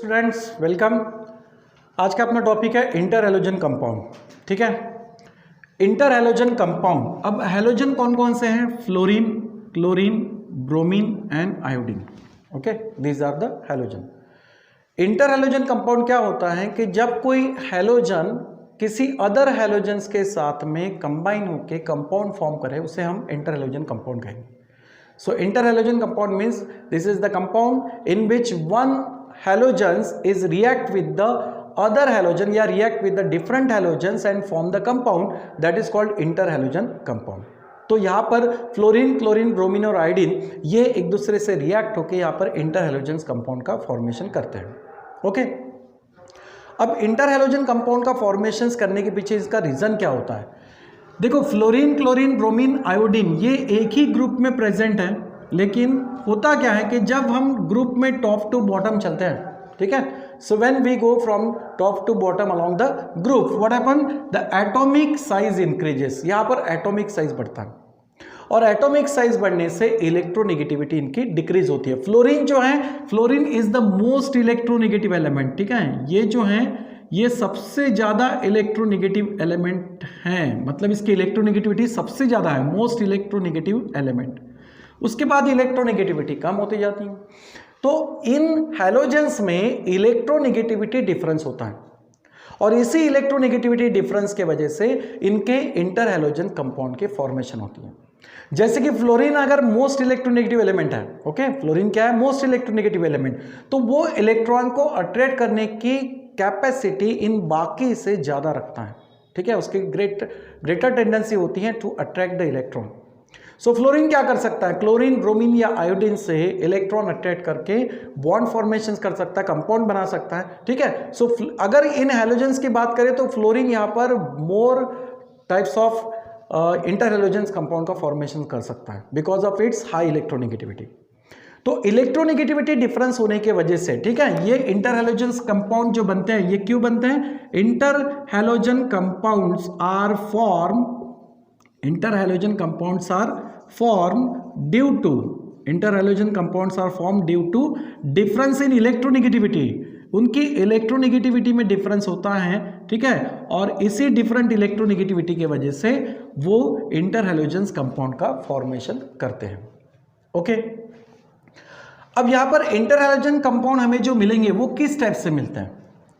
Students welcome. आज का अपना टॉपिक है इंटर हैलोजन कंपाउंड। ठीक है, इंटर हैलोजन कंपाउंड। अब हैलोजन कौन कौन से हैं? Fluorine, chlorine, bromine and iodine. Okay, these are the halogen. Inter halogen compound क्या होता है कि जब कोई हैलोजन किसी अदर हैलोजन्स के साथ में कंबाइन होकर कंपाउंड फॉर्म करे उसे हम इंटर हैलोजन कंपाउंड कहेंगे। So interhalogen compound means this is the compound in which one halogens is react with the other halogen या react with the different halogens and form the compound that is called interhalogen compound। तो यहाँ पर fluorine, chlorine, bromine और iodine ये एक दूसरे से react होकर यहाँ पर इंटरहैलोजन कंपाउंड का फॉर्मेशन करते हैं। ओके, अब इंटरहैलोजन कंपाउंड का फॉर्मेशन करने के पीछे इसका रीजन क्या होता है? देखो, फ्लोरीन, क्लोरीन, ब्रोमीन, आयोडीन ये एक ही ग्रुप में प्रेजेंट है, लेकिन होता क्या है कि जब हम ग्रुप में टॉप टू बॉटम चलते हैं, ठीक है, so when we go from top to bottom along the group, what happen? The atomic size increases. यहाँ पर एटॉमिक साइज बढ़ता है और एटॉमिक साइज बढ़ने से इलेक्ट्रोनेगेटिविटी इनकी डिक्रीज होती है। फ्लोरीन जो है, fluorine is the most electronegative element. ठीक है, ये जो है ये सबसे ज़्यादा इलेक्ट्रोनेगेटिव एलिमेंट है, मतलब इसकी इलेक्ट्रोनेगेटिविटी सबसे ज़्यादा है, मोस्ट इलेक्ट्रोनेगेटिव एलिमेंट। उसके बाद इलेक्ट्रोनेगेटिविटी कम होती जाती है। तो इन हैलोजेंस में इलेक्ट्रोनेगेटिविटी डिफरेंस होता है और इसी इलेक्ट्रोनेगेटिविटी डिफरेंस के वजह से इनके इंटर हैलोजन कंपाउंड के फॉर्मेशन होती है। जैसे कि फ्लोरीन अगर मोस्ट इलेक्ट्रोनेगेटिव एलिमेंट है, ओके, फ्लोरीन क्या है? मोस्ट इलेक्ट्रोनेगेटिव एलिमेंट, तो वो इलेक्ट्रॉन को अट्रैक्ट करने की कैपेसिटी इन बाकी से ज़्यादा रखता है। ठीक है, उसकी ग्रेटर टेंडेंसी होती है to attract the electron. So fluorine क्या कर सकता है? क्लोरीन, ब्रोमीन या आयोडीन से इलेक्ट्रॉन अट्रैक्ट करके बॉन्ड फॉर्मेशन कर सकता है, कंपाउंड बना सकता है। ठीक है, सो अगर इन हैलोजेंस की बात करें तो फ्लोरीन यहाँ पर मोर टाइप्स ऑफ इंटरहैलोजेंस कंपाउंड का फॉर्मेशन कर सकता है because of its high electronegativity. तो इलेक्ट्रोनेगेटिविटी डिफरेंस होने के वजह से, ठीक है, ये इंटरहैलोजेंस कंपाउंड जो बनते हैं ये क्यों बनते हैं? Interhalogen compounds are form due to difference in electronegativity. उनकी इलेक्ट्रोनेगेटिविटी में डिफरेंस होता है, ठीक है, और इसी डिफरेंट इलेक्ट्रोनेगेटिविटी के वजह से वो इंटरहैलोजेंस कंपाउंड का फॉर्मेशन करते हैं। ओके, अब यहां पर इंटरहैलोजन कंपाउंड हमें जो मिलेंगे वो किस टाइप से मिलते हैं?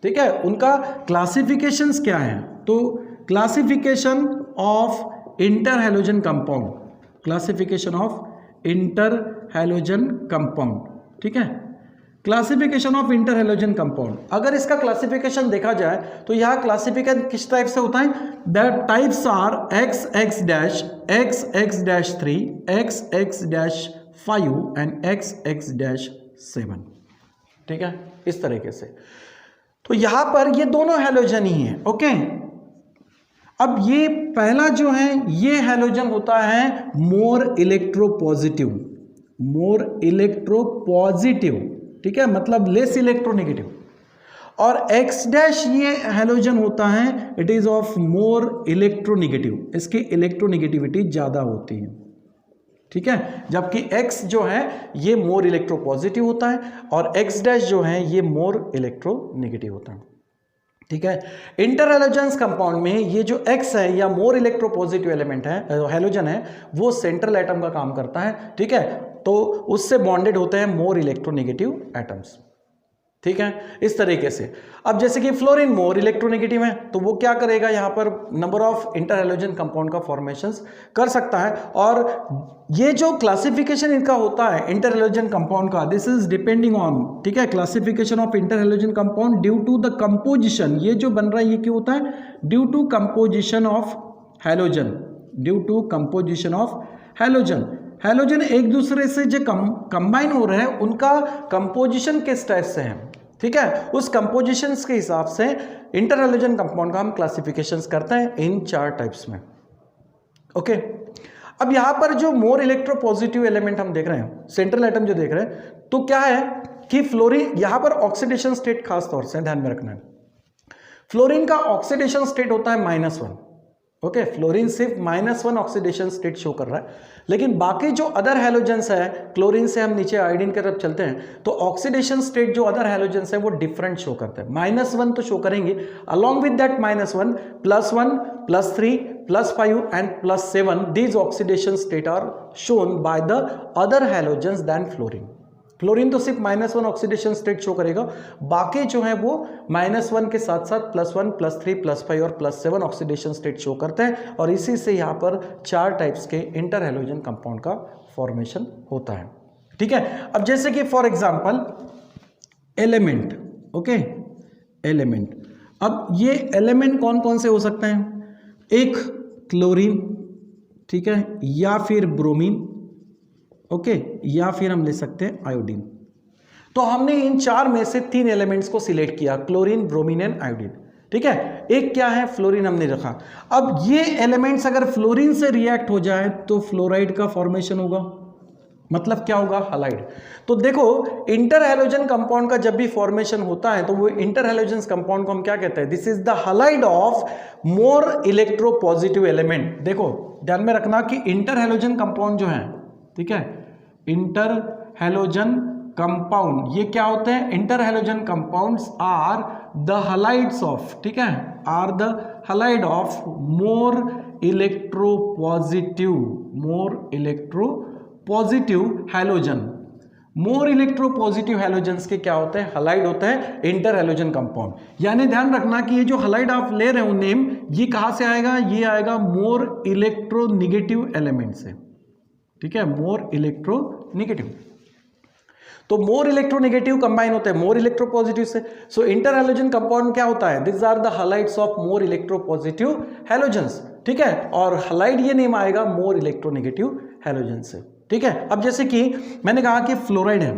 ठीक है, उनका क्लासिफिकेशंस क्या है? तो classification of interhalogen compound, classification of interhalogen compound, ठीक है, क्लासिफिकेशन ऑफ इंटरहैलोजन कंपाउंड। अगर इसका क्लासिफिकेशन देखा जाए तो यह क्लासिफिकेशन किस टाइप से होता है? The types are XX-, XX-3, XX-5 and XX-7। ठीक है, इस तरीके से। तो यहां पर ये दोनों हैलोजन ही हैं। ओके, अब ये पहला जो है ये हैलोजन होता है मोर इलेक्ट्रोपॉजिटिव, ठीक है, मतलब लेस इलेक्ट्रोनेगेटिव। और X- ये हैलोजन होता है, it is of more electronegative, इसकी इलेक्ट्रोनेगेटिविटी ज्यादा होती है। ठीक है, जबकि X जो है ये मोर इलेक्ट्रोपॉजिटिव होता है और X- जो है ये मोर इलेक्ट्रोनेगेटिव होता है। ठीक है, इंटरहैलोजेंस कंपाउंड में ये जो X है या मोर इलेक्ट्रोपॉजिटिव एलिमेंट है, हैलोजन है, वो सेंट्रल एटम का काम करता है। ठीक है, तो उससे बॉन्डेड होते हैं मोर इलेक्ट्रोनेगेटिव एटम्स। ठीक है, इस तरीके से। अब जैसे कि फ्लोरीन मोर इलेक्ट्रोनेगेटिव है तो वो क्या करेगा? यहाँ पर नंबर ऑफ इंटरहैलोजन कंपाउंड का फॉर्मेशंस कर सकता है। और ये जो क्लासिफिकेशन इनका होता है इंटरहैलोजन कंपाउंड का, दिस इज डिपेंडिंग ऑन, ठीक है, classification of interhalogen compound due to the composition. ये जो बन रहा है ये क्यों होता है? Due to composition of halogen, halogen एक दूसरे से जो कंबाइन हो रहे हैं उनका कंपोजिशन किस टाइप से है, ठीक है, उस कंपोजिशन के हिसाब से इंटरहैलोजन कंपाउंड का हम क्लासिफिकेशंस करते हैं इन 4 टाइप्स में। ओके, अब यहां पर जो मोर इलेक्ट्रोपॉजिटिव एलिमेंट हम देख रहे हैं, सेंट्रल एटम जो देख रहे हैं, तो क्या है कि फ्लोरीन, यहां पर ऑक्सीडेशन स्टेट खास तौर से ध्यान में रखना है। फ्लोरीन का ऑक्सीडेशन स्टेट होता है -1, ओके, फ्लोरीन सिर्फ -1 ऑक्सीडेशन स्टेट शो कर रहा है, लेकिन बाकी जो अदर हैलोजेंस है, क्लोरीन से हम नीचे आयोडीन की तरफ चलते हैं तो ऑक्सीडेशन स्टेट जो अदर हैलोजेंस है वो डिफरेंट शो करते हैं। -1 तो शो करेंगे, along with that -1, +1, +3, +5 and +7 these oxidation state are shown by the other halogens than fluorine। Fluorine तो सिर्फ -1 ऑक्सीडेशन स्टेट शो करेगा, बाकी जो है वो -1 के साथ साथ +1, +3, +5 और +7 ऑक्सीडेशन स्टेट शो करते हैं, और इसी से यहाँ पर 4 टाइप्स के इंटर हैलोजन कंपाउंड का फॉर्मेशन होता है। ठीक है, अब जैसे कि for example element, okay, element, अब ये एलिमेंट कौन कौन से हो सकते हैं? एक क्लोरीन, ठीक है, या फिर ब्रोमीन, ओके, या फिर हम ले सकते हैं आयोडीन। तो हमने इन 4 में से 3 एलिमेंट्स को सिलेक्ट किया, क्लोरीन, ब्रोमीन एंड आयोडीन। ठीक है, एक क्या है? फ्लोरीन हमने रखा। अब ये एलिमेंट्स अगर फ्लोरीन से रिएक्ट हो जाए तो फ्लोराइड का फॉर्मेशन होगा, मतलब क्या होगा? हलाइड। तो देखो, इंटर हैलोजन कंपाउंड का जब भी फॉर्मेशन होता है तो वो इंटर हैलोजन कंपाउंड को हम क्या कहते हैं? This is the halide of more electropositive element. देखो ध्यान में रखना कि इंटर हैलोजन कंपाउंड जो है, ठीक है, इंटर हैलोजन कंपाउंड ये क्या होते हैं? Inter halogen compounds are the halides of, ठीक है, are the halide of more electropositive halogen. More electropositive halogens के क्या होते हैं? हलाइड होते हैं इंटर हैलोजन कंपाउंड। यानी ध्यान रखना कि ये जो हलाइड आप ले रहे हो नेम, ये कहां से आएगा? ये आएगा मोर इलेक्ट्रोनेगेटिव एलिमेंट से। ठीक है, मोर इलेक्ट्रोनेगेटिव। तो मोर इलेक्ट्रोनेगेटिव कंबाइन होते हैं मोर इलेक्ट्रोपॉजिटिव से। सो इंटर हैलोजन कंपाउंड क्या होता है? This are the halides of more electropositive halogens. ठीक है, और हलाइड ये नेम आएगा मोर इलेक्ट्रोनेगेटिव हैलोजन से। ठीक है, अब जैसे कि मैंने कहा कि फ्लोराइड है,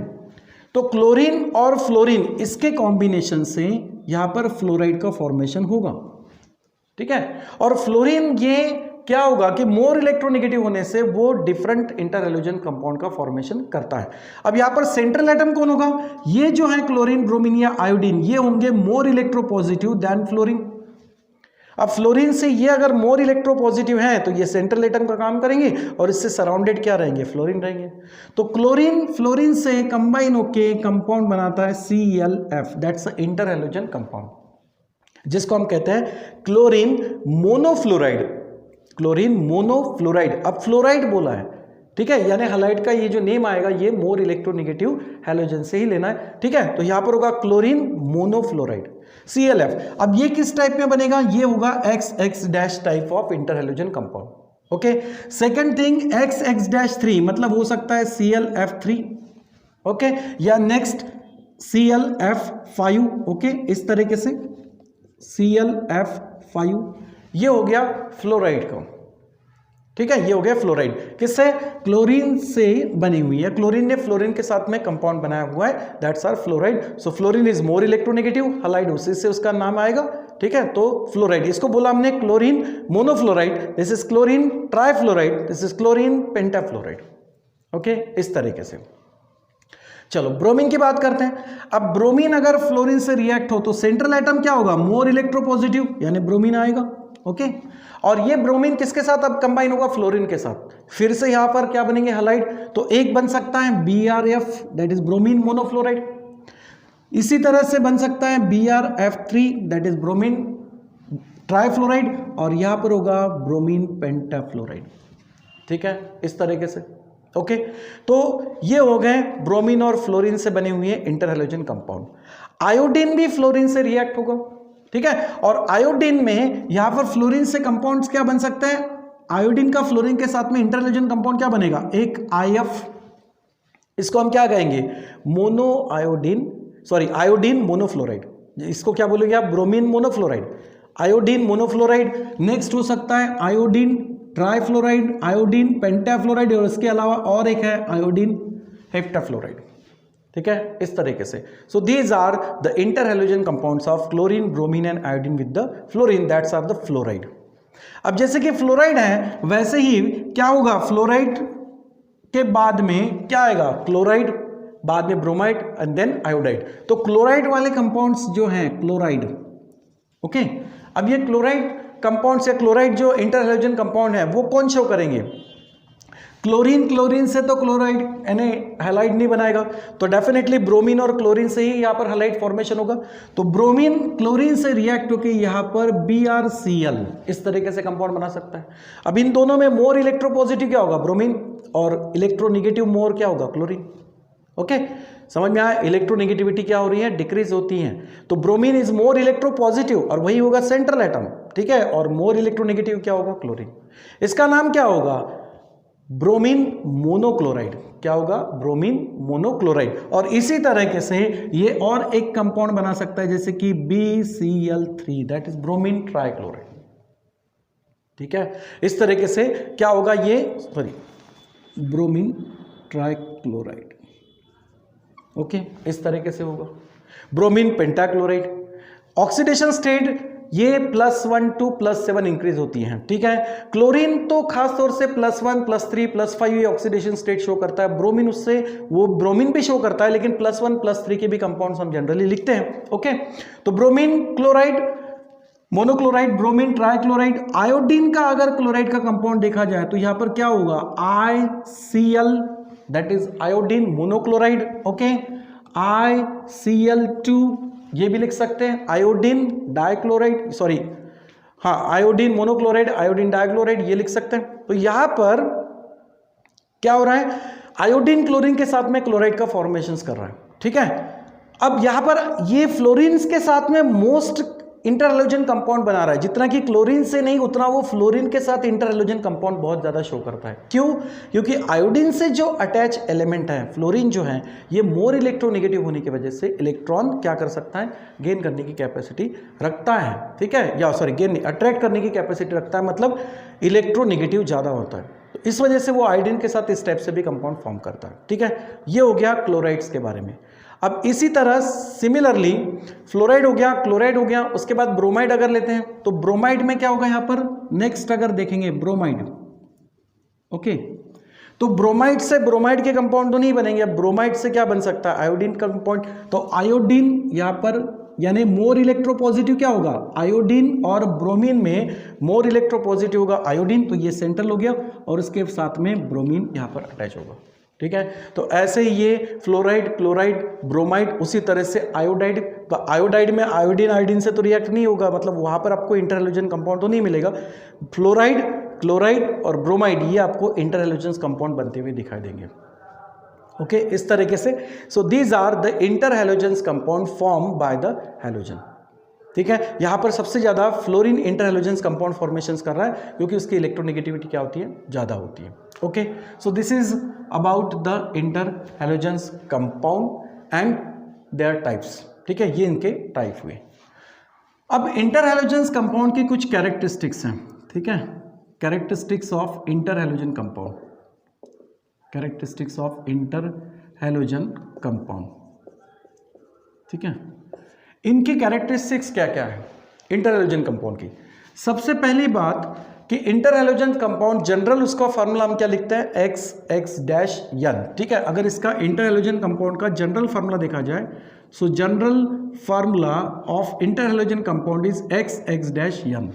तो क्लोरीन और फ्लोरीन इसके कॉम्बिनेशन से यहां पर फ्लोराइड का फॉर्मेशन होगा। ठीक है, और फ्लोरीन ये क्या होगा कि मोर इलेक्ट्रोनेगेटिव होने से वो डिफरेंट इंटर हैलोजन कंपाउंड का फॉर्मेशन करता है। अब यहां पर सेंट्रल एटम कौन होगा? ये जो है क्लोरीन, ब्रोमीन या आयोडीन, ये होंगे मोर इलेक्ट्रोपॉजिटिव देन फ्लोरीन। अब फ्लोरीन से ये अगर मोर इलेक्ट्रोपॉजिटिव है तो ये सेंट्रल एटम का काम करेंगे और इससे सराउंडेड क्या रहेंगे? फ्लोरीन रहेंगे। तो क्लोरीन फ्लोरीन से कंबाइन होके कंपाउंड बनाता है ClF, that's a inter halogen compound, जिसको हम कहते हैं क्लोरीन मोनोफ्लोराइड। क्लोरीन मोनोफ्लोराइड, अब फ्लोराइड बोला है, ठीक है, यानी हलाइड का ये जो नेम आएगा ये मोर इलेक्ट्रोनेगेटिव हैलोजन से ही लेना है। ठीक है, तो यहां पर होगा क्लोरीन मोनोफ्लोराइड ClF। अब ये किस टाइप में बनेगा? ये होगा XX- type of inter halogen compound. Okay, second thing XX-3 मतलब हो सकता है ClF3, ओके, या नेक्स्ट ClF5, ओके, इस तरीके से ClF5 ये हो गया फ्लोराइड का। ठीक है, ये हो गया फ्लोराइड, किससे? क्लोरीन से बनी हुई है, क्लोरीन ने फ्लोरीन के साथ में कंपाउंड बनाया हुआ है, that's are fluoride. So fluorine is more electronegative, halide उसी से उसका नाम आएगा। ठीक है, तो फ्लोराइड, इसको बोला हमने chlorine monofluoride, this is chlorine trifluoride, this is chlorine pentafluoride. Okay, इस तरीके से। चलो ब्रोमीन की बात करते हैं। अब ब्रोमीन अगर फ्लोरीन से रिएक्ट हो तो सेंट्रल एटम क्या होगा? मोर इलेक्ट्रोपॉजिटिव, यानी ब्रोमीन आएगा। ओके, और ये ब्रोमीन किसके साथ अब कंबाइन होगा? फ्लोरीन के साथ। फिर से यहां पर क्या बनेंगे? हलाइड। तो एक बन सकता है BrF, दैट इज ब्रोमीन मोनोफ्लोराइड। इसी तरह से बन सकता है BrF3, that is bromine trifluoride, और यहां पर होगा ब्रोमीन पेंटाफ्लोराइड। ठीक है, इस तरीके से। ओके, तो ये हो गए ब्रोमीन और फ्लोरीन से बने हुए इंटर हैलोजन कंपाउंड। आयोडीन भी फ्लोरीन से रिएक्ट होगा। ठीक है, और आयोडीन में यहां पर फ्लोरीन से कंपाउंड्स क्या बन सकते हैं? आयोडीन का फ्लोरीन के साथ में इंटर हैलोजन कंपाउंड क्या बनेगा? एक IF, इसको हम क्या कहेंगे? Iodine monofluoride. इसको क्या बोलोगे आप? Bromine monofluoride, iodine monofluoride. Next हो सकता है आयोडीन ट्राइफ्लोराइड, आयोडीन पेंटाफ्लोराइड, और इसके अलावा और एक है आयोडीन हेप्टाफ्लोराइड। ठीक है, इस तरीके से। So these are the inter halogen compounds of chlorine, bromine and iodine with the fluorine, that's are the fluoride. अब जैसे कि फ्लोराइड है वैसे ही क्या होगा? फ्लोराइड के बाद में क्या आएगा? क्लोराइड, बाद में ब्रोमाइड एंड देन आयोडाइड। तो क्लोराइड वाले कंपाउंड्स जो हैं क्लोराइड, ओके, अब ये क्लोराइड कंपाउंड या क्लोराइड जो इंटर हैलोजन कंपाउंड है वो कौन शो करेंगे? क्लोरीन से तो क्लोराइड यानी हैलाइड नहीं बनाएगा, तो डेफिनेटली ब्रोमीन और क्लोरीन से ही यहाँ पर हैलाइड फॉर्मेशन होगा। तो ब्रोमीन क्लोरीन से रिएक्ट होकर यहाँ पर BrCl इस तरीके से कंपाउंड बना सकता है। अब इन दोनों में मोर इलेक्ट्रोपॉजिटिव क्या होगा? ब्रोमीन, और इलेक्ट्रोनिगेटिव मोर क्या होगा? क्लोरीन। ओके, समझ में आया? इलेक्ट्रोनिगेटिविटी क्या हो रही है? डिक्रीज होती है। तो ब्रोमीन इज मोर इलेक्ट्रोपॉजिटिव और वही होगा सेंट्रल एटम, ठीक है, और मोर इलेक्ट्रोनिगेटिव क्या होगा? क्लोरीन। इसका नाम क्या होगा? Bromine monochloride. क्या होगा? Bromine monochloride. और इसी तरीके से ये और एक कंपाउंड बना सकता है जैसे कि BCl3, that is bromine trichloride. ठीक है, इस तरीके से क्या होगा? ये ब्रोमीन ट्राइक्लोराइड। ओके, इस तरीके से होगा। Bromine pentachloride. ऑक्सीडेशन स्टेट ये +1 to +7 इंक्रीज होती हैं, ठीक है। क्लोरीन तो खास तौर से +1 +3 +5 ये ऑक्सीडेशन स्टेट शो करता है। ब्रोमीन उससे वो ब्रोमीन भी शो करता है, लेकिन +1 +3 के भी कंपाउंड्स हम जनरली लिखते हैं। ओके, तो bromine chloride monochloride, bromine trichloride. Iodine का अगर क्लोराइड का कंपाउंड देखा जाए तो यहां पर क्या होगा? ICl, that is iodine monochloride. Okay, ICl2 ये भी लिख सकते हैं। आयोडीन डाइक्लोराइड, सॉरी हाँ, आयोडीन मोनोक्लोराइड, आयोडीन डाइक्लोराइड ये लिख सकते हैं। तो यहां पर क्या हो रहा है? आयोडीन क्लोरीन के साथ में क्लोराइड का फॉर्मेशन कर रहा है, ठीक है। अब यहां पर ये फ्लोरीन के साथ में मोस्ट इंटर हैलोजन कंपाउंड बना रहा है। जितना कि क्लोरीन से नहीं, उतना वो फ्लोरीन के साथ इंटर हैलोजन कंपाउंड बहुत ज्यादा शो करता है। क्यों? क्योंकि आयोडीन से जो अटैच एलिमेंट है फ्लोरीन जो है, ये मोर इलेक्ट्रोनेगेटिव होने की वजह से इलेक्ट्रॉन क्या कर सकता है? गेन करने की कैपेसिटी रखता है, ठीक है, या सॉरी गेन नहीं, अट्रैक्ट करने की कैपेसिटी रखता है, मतलब इलेक्ट्रोनेगेटिव ज्यादा होता है। तो इस वजह से वो आयोडीन के साथ इस टाइप से भी कंपाउंड फॉर्म करता है, ठीक है। ये हो गया क्लोराइड्स के बारे में। अब इसी तरह सिमिलरली फ्लोराइड हो गया, क्लोराइड हो गया, उसके बाद ब्रोमाइड अगर लेते हैं तो ब्रोमाइड में क्या होगा? यहां पर नेक्स्ट अगर देखेंगे ब्रोमाइड। ओके, तो ब्रोमाइड से ब्रोमाइड के कंपाउंड तो नहीं बनेंगे। अब ब्रोमाइड से क्या बन सकता है? आयोडीन का कंपाउंड। तो आयोडीन यहां पर यानी मोर इलेक्ट्रोपॉजिटिव क्या होगा? आयोडीन, और ब्रोमीन में मोर इलेक्ट्रोपॉजिटिव होगा आयोडीन, तो ये सेंट्रल हो गया, और उसके साथ में ब्रोमीन यहां पर अटैच होगा, ठीक है। तो ऐसे ही ये फ्लोराइड, क्लोराइड, ब्रोमाइड, उसी तरह से आयोडाइड। तो आयोडाइड में आयोडीन से तो रिएक्ट नहीं होगा, मतलब वहां पर आपको इंटर हैलोजन कंपाउंड तो नहीं मिलेगा। फ्लोराइड, क्लोराइड और ब्रोमाइड ये आपको इंटर हैलोजन कंपाउंड बनते हुए दिखाई देंगे। ओके, इस तरीके से। So these are the inter halogen compound form by the halogen, ठीक है। यहां पर सबसे ज्यादा fluorine inter halogen compound formations कर रहा है, क्योंकि उसकी इलेक्ट्रोनेगेटिविटी क्या होती है? ज्यादा होती है। Okay, so this is about the inter halogen compound and there types, ठीक है। ये इनके टाइप हुए। अब इंटर हैलोजन कंपाउंड की कुछ कैरेक्टरिस्टिक्स हैं, ठीक है। Characteristics of inter halogen compound, characteristics of inter halogen compound, ठीक है। इनकी कैरेक्टरिस्टिक्स क्या क्या है इंटर हैलोजन कंपाउंड की? सबसे पहली बात कि इंटर हैलोजन कंपाउंड जनरल उसका फार्मूला हम क्या लिखते हैं? XX-N, ठीक है। अगर इसका इंटर हैलोजन कंपाउंड का जनरल फार्मूला देखा जाए, so general formula of inter halogen compound is XX-N,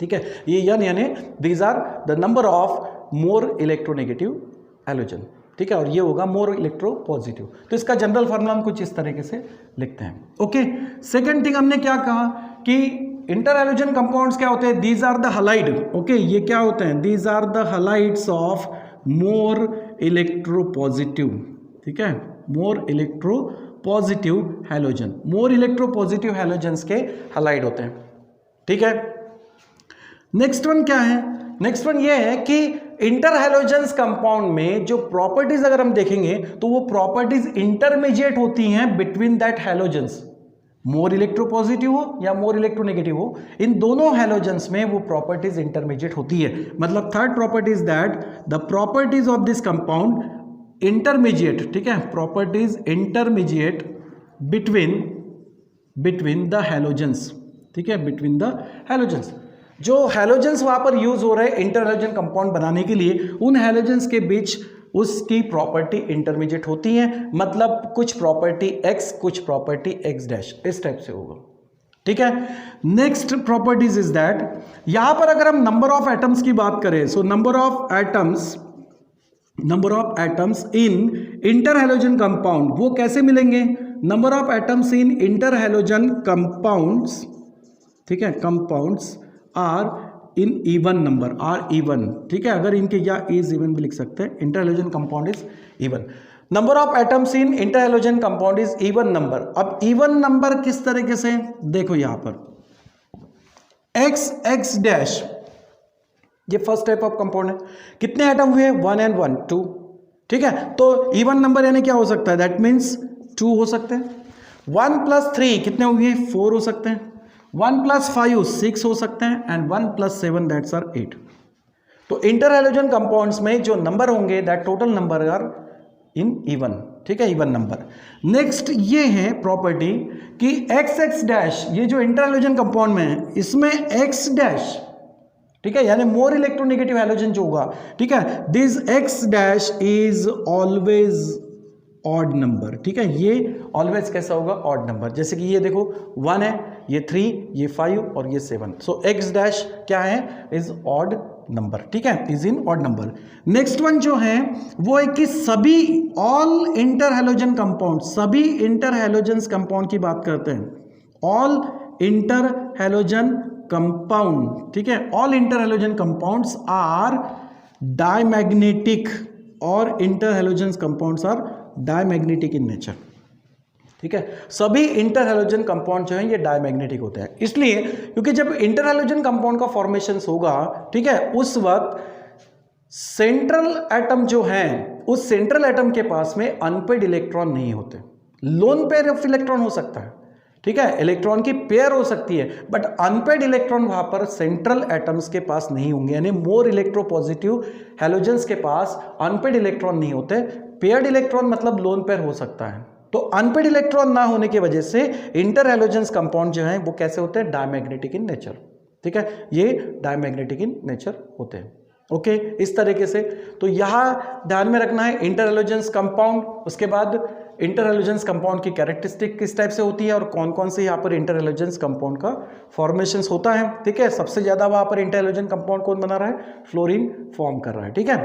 ठीक है। ये N यानी these are the number of more electronegative halogen, ठीक है, और ये होगा मोर इलेक्ट्रोपॉजिटिव। तो इसका जनरल फार्मूला हम कुछ इस तरीके से लिखते हैं। ओके, सेकंड थिंग हमने क्या कहा कि इंटर हैलोजन कंपाउंड्स क्या होते हैं? These are the halide. Okay, ये क्या होते हैं? These are the halides of more electropositive, ठीक है, more electropositive halogen. More electropositive halogens के हैलाइड होते हैं, ठीक है। नेक्स्ट वन क्या है? नेक्स्ट वन ये है कि इंटर हैलोजन कंपाउंड में जो प्रॉपर्टीज अगर हम देखेंगे तो वो प्रॉपर्टीज इंटरमीडिएट होती हैं between that halogens, more electropositive हो या मोर इलेक्ट्रोनेगेटिव हो, इन दोनों हैलोजन्स में वो प्रॉपर्टीज इंटरमीडिएट होती है। मतलब third property is that the properties of this compound intermediate, ठीक है, properties intermediate between the halogens, ठीक है, बिटवीन द हैलोजन्स। जो हैलोजन्स वहां पर यूज हो रहे हैं इंटर हैलोजन कंपाउंड बनाने के लिए, उन हैलोजन्स के बीच उसकी प्रॉपर्टी इंटरमीडिएट होती है, मतलब कुछ प्रॉपर्टी X, कुछ प्रॉपर्टी X डैश, इस टाइप से होगा। ठीक है। नेक्स्ट प्रॉपर्टीज इज दैट, यहां पर अगर हम नंबर ऑफ एटम्स की बात करें, so number of atoms in inter halogen compound, वो कैसे मिलेंगे? Number of atoms in inter halogen compounds, ठीक है, compounds are in even number, are even, ठीक है, अगर इनके या इज इवन भी लिख सकते हैं, inter halogen compound is even, number of atoms in inter halogen compound is even number. अब इवन नंबर किस तरीके से, देखो यहां पर x डैश, ये फर्स्ट टाइप ऑफ कंपाउंड है, कितने एटम हुए? 1 and 1 2, ठीक है, तो इवन नंबर यानी क्या हो सकता है? दैट मीन्स 2 हो सकते हैं। 1 + 3 कितने हो गए? 4 हो सकते हैं। 1 + 5 6 हो सकते हैं, एंड 1 + 7 दैट्स आर 8। तो इंटर हैलोजन कंपाउंड्स में जो नंबर होंगे, that total number are in even, ठीक है, इवन नंबर। नेक्स्ट ये है प्रॉपर्टी कि x डैश, ये जो इंटर हैलोजन कंपाउंड में है, इसमें x डैश, ठीक है, यानी मोर इलेक्ट्रोनेगेटिव हैलोजन जो होगा, ठीक है, this x dash is always odd number, ठीक है, ये ऑलवेज कैसा होगा? Odd number. जैसे कि ये देखो 1 है, ये 3, ये 5 और ये 7, सो x डैश क्या है? इज ऑड नंबर, ठीक है, is in odd number. Next one जो है वो है कि सभी ऑल इंटर हैलोजन कंपाउंड, सभी इंटर हैलोजन कंपाउंड की बात करते हैं, ऑल इंटर हैलोजन कंपाउंड, ठीक है, all inter halogen compounds are diamagnetic, और inter halogen compounds are diamagnetic in nature, ठीक है, सभी इंटर हैलोजन कंपाउंड जो है ये डायमैग्नेटिक होते हैं। इसलिए क्योंकि जब इंटर हैलोजन कंपाउंड का फॉर्मेशन होगा, ठीक है, उस वक्त सेंट्रल एटम जो है, उस सेंट्रल एटम के पास में अनपेड इलेक्ट्रॉन नहीं होते, लोन पेयर ऑफ इलेक्ट्रॉन हो सकता है, ठीक है, इलेक्ट्रॉन की पेयर हो सकती है, बट अनपेड इलेक्ट्रॉन वहां पर सेंट्रल एटम्स के पास नहीं होंगे, यानी मोर इलेक्ट्रोपॉजिटिव हैलोजन्स के पास अनपेड इलेक्ट्रॉन नहीं होते। पेयर्ड इलेक्ट्रॉन मतलब लोन पेयर हो सकता है, तो अनपेड इलेक्ट्रॉन ना होने की वजह से इंटर हैलोजन्स कंपाउंड जो है वो कैसे होते हैं? डायमैग्नेटिक इन नेचर, ठीक है, ये डायमैग्नेटिक इन नेचर होते हैं। ओके, इस तरीके से तो यहां ध्यान में रखना है इंटर हैलोजन्स कंपाउंड, उसके बाद इंटर हैलोजन्स कंपाउंड की कैरेक्टरिस्टिक किस टाइप से होती है और कौन कौन से यहाँ पर इंटर हैलोजन्स कंपाउंड का फॉर्मेशन होता है, ठीक है। सबसे ज्यादा वहां पर इंटर हैलोजन कंपाउंड कौन बना रहा है? फ्लोरीन फॉर्म कर रहा है, ठीक है।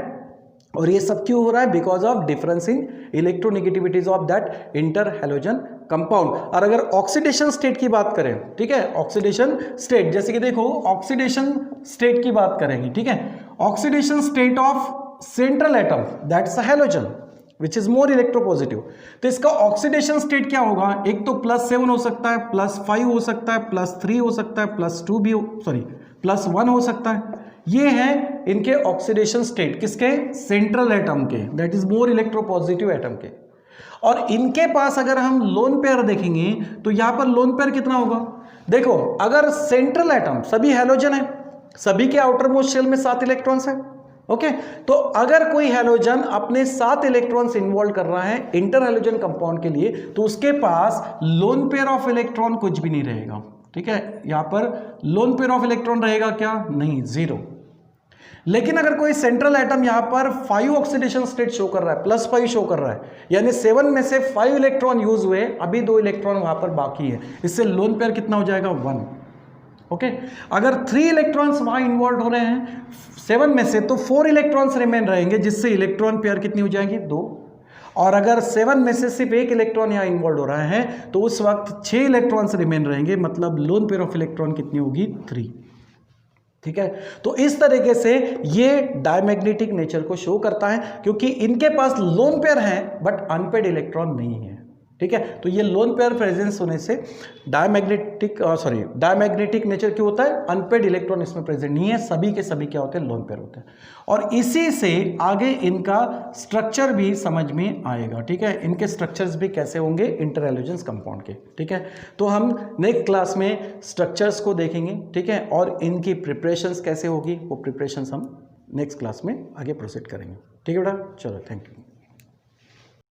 और ये सब क्यों हो रहा है? Because of difference in electronegativities of that inter halogen compound. और अगर ऑक्सीडेशन स्टेट की बात करें, ठीक है, ऑक्सीडेशन स्टेट, जैसे कि देखो ऑक्सीडेशन स्टेट की बात करेंगे, ठीक है, oxidation state of central atom that's a halogen which is more electropositive. तो इसका ऑक्सीडेशन स्टेट क्या होगा? एक तो +7 हो सकता है, +5 हो सकता है, +3 हो सकता है, +2 भी +1 हो सकता है। ये है इनके ऑक्सीडेशन स्टेट, किसके? सेंट्रल एटम के, that is more electropositive atom के। और इनके पास अगर हम लोन पेयर देखेंगे तो यहां पर लोन पेयर कितना होगा? देखो, अगर सेंट्रल एटम सभी हैलोजन है, सभी के आउटर मोस्ट शेल में 7 इलेक्ट्रॉन्स है, ओके, तो अगर कोई हैलोजन अपने 7 इलेक्ट्रॉन्स इन्वॉल्व कर रहा है इंटर हैलोजन कंपाउंड के लिए, तो उसके पास लोन पेयर ऑफ इलेक्ट्रॉन कुछ भी नहीं रहेगा, ठीक है। यहां पर लोन पेयर ऑफ इलेक्ट्रॉन रहेगा क्या? नहीं, 0। लेकिन अगर कोई सेंट्रल एटम यहां पर 5 ऑक्सीडेशन स्टेट शो कर रहा है, +5 शो कर रहा है, यानी 7 में से 5 इलेक्ट्रॉन यूज हुए, अभी 2 इलेक्ट्रॉन वहां पर बाकी है, इससे लोन पेयर कितना हो जाएगा? 1। ओके, अगर 3 इलेक्ट्रॉन्स वहां इन्वॉल्व हो रहे हैं 7 में से, तो 4 इलेक्ट्रॉन्स रिमेन रहेंगे, जिससे इलेक्ट्रॉन पेयर कितनी हो जाएगी? 2। और अगर 7 में से सिर्फ 1 इलेक्ट्रॉन यहां इन्वॉल्व हो रहा है, तो उस वक्त 6 इलेक्ट्रॉन्स रिमेन रहेंगे, मतलब लोन पेयर ऑफ इलेक्ट्रॉन कितनी होगी? 3, ठीक है। तो इस तरीके से ये डायमैग्नेटिक नेचर को शो करता है, क्योंकि इनके पास लोन पेयर है बट अनपेड इलेक्ट्रॉन नहीं है, ठीक है। तो ये लोन पेयर प्रेजेंस होने से डायमैग्नेटिक नेचर क्यों होता है? अनपेड इलेक्ट्रॉन इसमें प्रेजेंट नहीं है, सभी के सभी क्या होते हैं? लोन पेयर होते हैं। और इसी से आगे इनका स्ट्रक्चर भी समझ में आएगा, ठीक है, इनके स्ट्रक्चर्स भी कैसे होंगे इंटर हैलोजन्स कंपाउंड के, ठीक है। तो हम नेक्स्ट क्लास में स्ट्रक्चर्स को देखेंगे, ठीक है, और इनकी प्रिपरेशंस कैसे होगी, वो प्रिपरेशंस हम नेक्स्ट क्लास में आगे प्रोसीड करेंगे, ठीक है बेटा। चलो, थैंक यू।